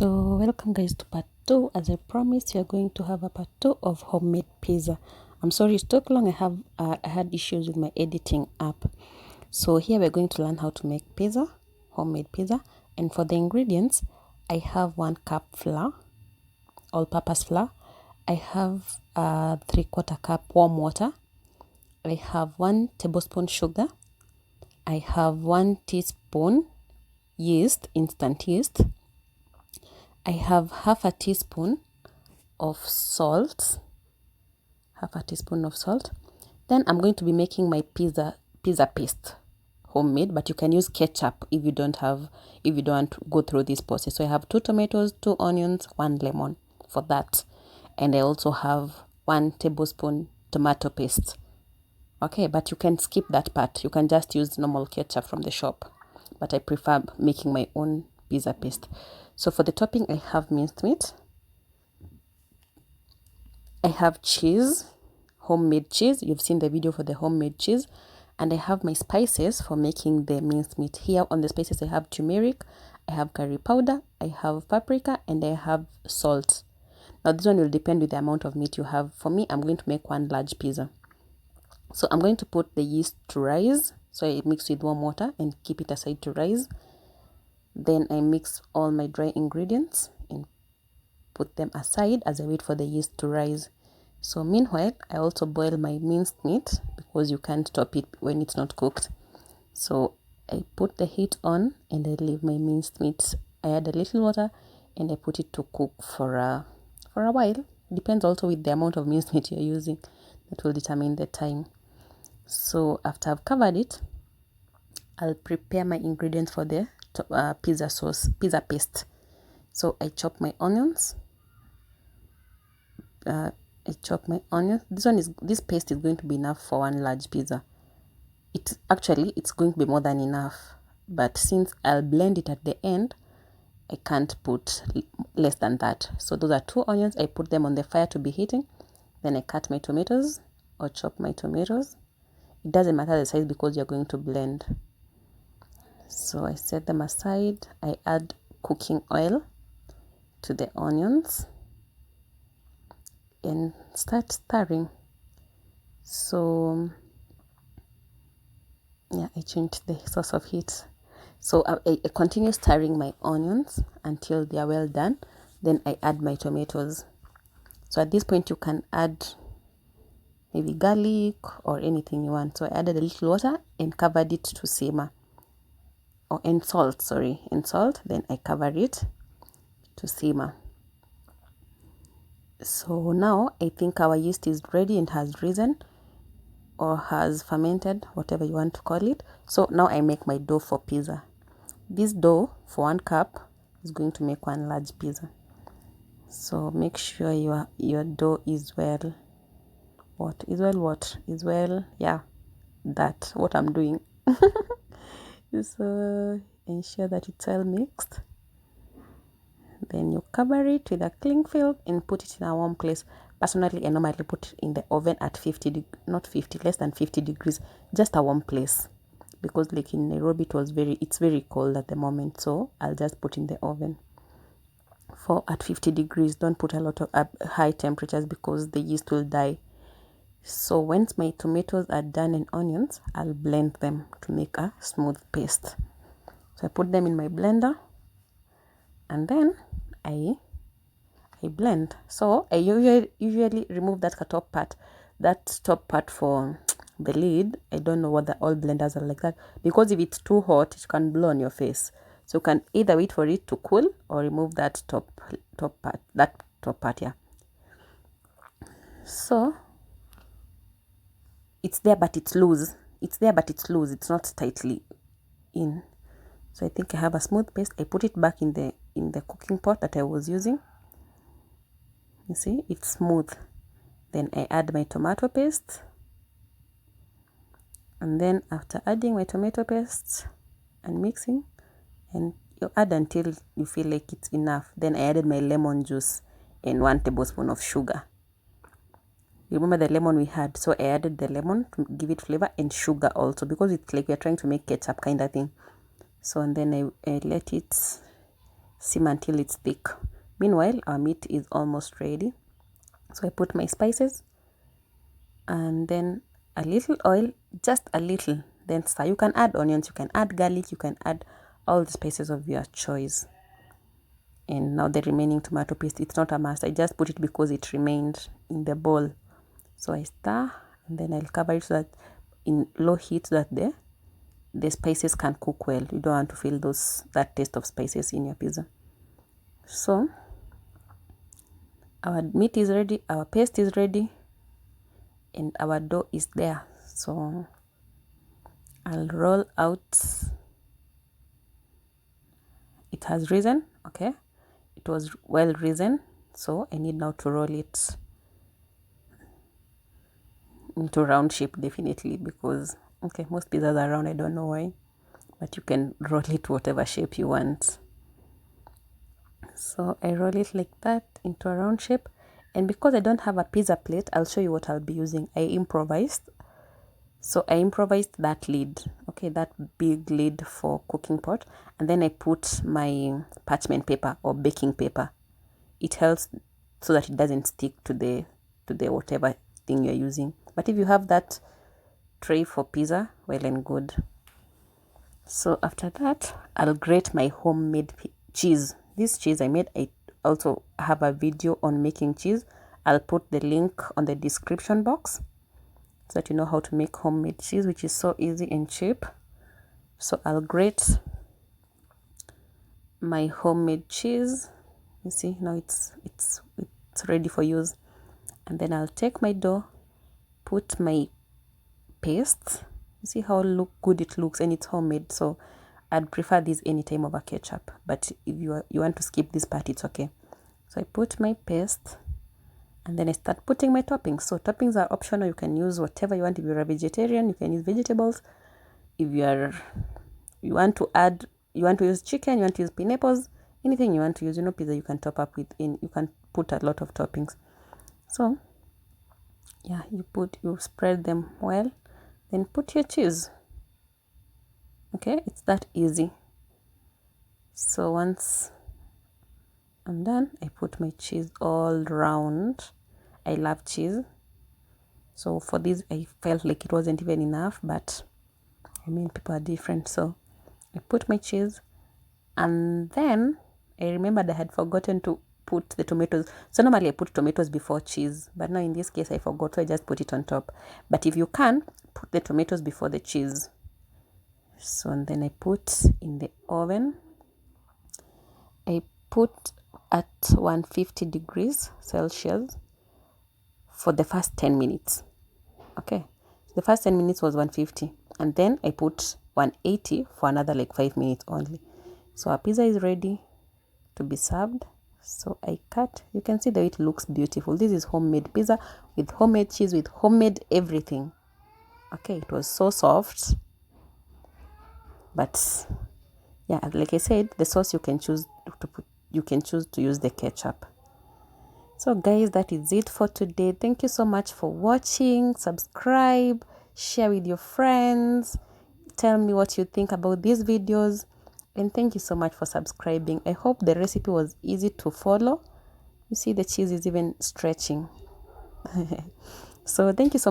So welcome guys to part 2. As I promised, we are going to have a part 2 of homemade pizza. I'm sorry it took long. I had issues with my editing app. So here we're going to learn how to make pizza, homemade pizza. And for the ingredients, I have 1 cup flour, all-purpose flour. I have 3/4 cup warm water. I have 1 tablespoon sugar. I have 1 teaspoon yeast, instant yeast. I have half a teaspoon of salt. Then I'm going to be making my pizza paste, homemade, but you can use ketchup if you don't want to go through this process. So I have 2 tomatoes, 2 onions, 1 lemon for that. And I also have 1 tablespoon tomato paste. Okay, but you can skip that part. You can just use normal ketchup from the shop. But I prefer making my own pizza paste. So for the topping, I have minced meat. I have cheese, homemade cheese. You've seen the video for the homemade cheese. And I have my spices for making the minced meat. Here on the spices, I have turmeric, I have curry powder, I have paprika, and I have salt. Now this one will depend with the amount of meat you have. For me, I'm going to make 1 large pizza. So I'm going to put the yeast to rise. So I mix with warm water and keep it aside to rise. Then I mix all my dry ingredients and put them aside as I wait for the yeast to rise. So meanwhile, I also boil my minced meat because you can't top it when it's not cooked. So I put the heat on and I leave my minced meat. I add a little water and I put it to cook for a while. Depends also with the amount of minced meat you're using. That will determine the time. So after I've covered it, I'll prepare my ingredients for the pizza paste. So I chop my onions. This paste is going to be enough for 1 large pizza. It's going to be more than enough, but since I'll blend it at the end, I can't put less than that. So those are 2 onions. I put them on the fire to be heating. Then I cut my tomatoes or chop my tomatoes. It doesn't matter the size because you're going to blend. So I set them aside. I add cooking oil to the onions and start stirring. So yeah, I changed the source of heat. So I continue stirring my onions until they are well done. Then I add my tomatoes. So at this point you can add maybe garlic or anything you want. So I added a little water and covered it to simmer. And salt. Then I cover it to simmer. So now I think our yeast is ready and has risen or has fermented, whatever you want to call it. So now I make my dough for pizza. This dough for 1 cup is going to make 1 large pizza. So make sure your dough is well. That's what I'm doing. So ensure that it's well mixed. Then you cover it with a cling film and put it in a warm place. Personally, I normally put it in the oven at less than 50 degrees, just a warm place. Because like in Nairobi, it's very cold at the moment. So I'll just put in the oven at 50 degrees. Don't put a lot of high temperatures because the yeast will die. So once my tomatoes are done and onions, I'll blend them to make a smooth paste. So I put them in my blender and then I blend. So I usually remove that top part for the lid. I don't know whether all blenders are like that, because if it's too hot, it can blow on your face. So you can either wait for it to cool or remove that top part. Yeah. So it's there but it's loose. It's not tightly in. So I think I have a smooth paste. I put it back in the cooking pot that I was using. You see, it's smooth. Then I add my tomato paste. And then after adding my tomato paste and mixing, and you add until you feel like it's enough. Then I added my lemon juice and 1 tablespoon of sugar. Remember the lemon we had, so I added the lemon to give it flavor and sugar also, because it's like we're trying to make ketchup kind of thing. So and then I let it simmer until it's thick. Meanwhile, our meat is almost ready. So I put my spices and then a little oil, just a little, then stir. You can add onions, you can add garlic, you can add all the spices of your choice. And now the remaining tomato paste, it's not a must. I just put it because it remained in the bowl. So I stir and then I'll cover it so that in low heat so that the spices can cook well. You don't want to feel that taste of spices in your pizza. So our meat is ready, our paste is ready, and our dough is there. So I'll roll out. It has risen, okay, it was well risen, so I need now to roll it into round shape, definitely, because okay, most pizzas are round, I don't know why, but you can roll it whatever shape you want. So I roll it like that into a round shape, and because I don't have a pizza plate, I'll show you what I'll be using. I improvised. So I improvised that lid, okay, that big lid for cooking pot, and then I put my parchment paper or baking paper. It helps so that it doesn't stick to the whatever thing you're using. But if you have that tray for pizza, well and good. So after that, I'll grate my homemade cheese. This cheese I made, I also have a video on making cheese. I'll put the link on the description box so that you know how to make homemade cheese, which is so easy and cheap. So I'll grate my homemade cheese. You see, now it's ready for use. And then I'll take my dough, put my paste. You see how good it looks, and it's homemade. So I'd prefer this any time over ketchup. But if you want to skip this part, it's okay. So I put my paste, and then I start putting my toppings. So toppings are optional. You can use whatever you want. If you're a vegetarian, you can use vegetables. If you want to use chicken, you want to use pineapples, anything you want to use, pizza you can top up with, you can put a lot of toppings. So yeah, you spread them well, then put your cheese. Okay, it's that easy. So once I'm done, I put my cheese all round. I love cheese. So for this, I felt like it wasn't even enough, but I mean, people are different. So I put my cheese, and then I remembered I had forgotten to put the tomatoes. So normally I put tomatoes before cheese, but now in this case I forgot, so I just put it on top. But if you can, put the tomatoes before the cheese. So and then I put in the oven. I put at 150 degrees Celsius for the first 10 minutes. Okay, the first 10 minutes was 150, and then I put 180 for another like 5 minutes only. So our pizza is ready to be served. So I cut. You can see that it looks beautiful. This is homemade pizza with homemade cheese, with homemade everything. Okay, it was so soft. But yeah, like I said, the sauce you can choose to use the ketchup. So guys, that is it for today. Thank you so much for watching. Subscribe, share with your friends, tell me what you think about these videos, and thank you so much for subscribing. I hope the recipe was easy to follow. You see the cheese is even stretching. So thank you so much.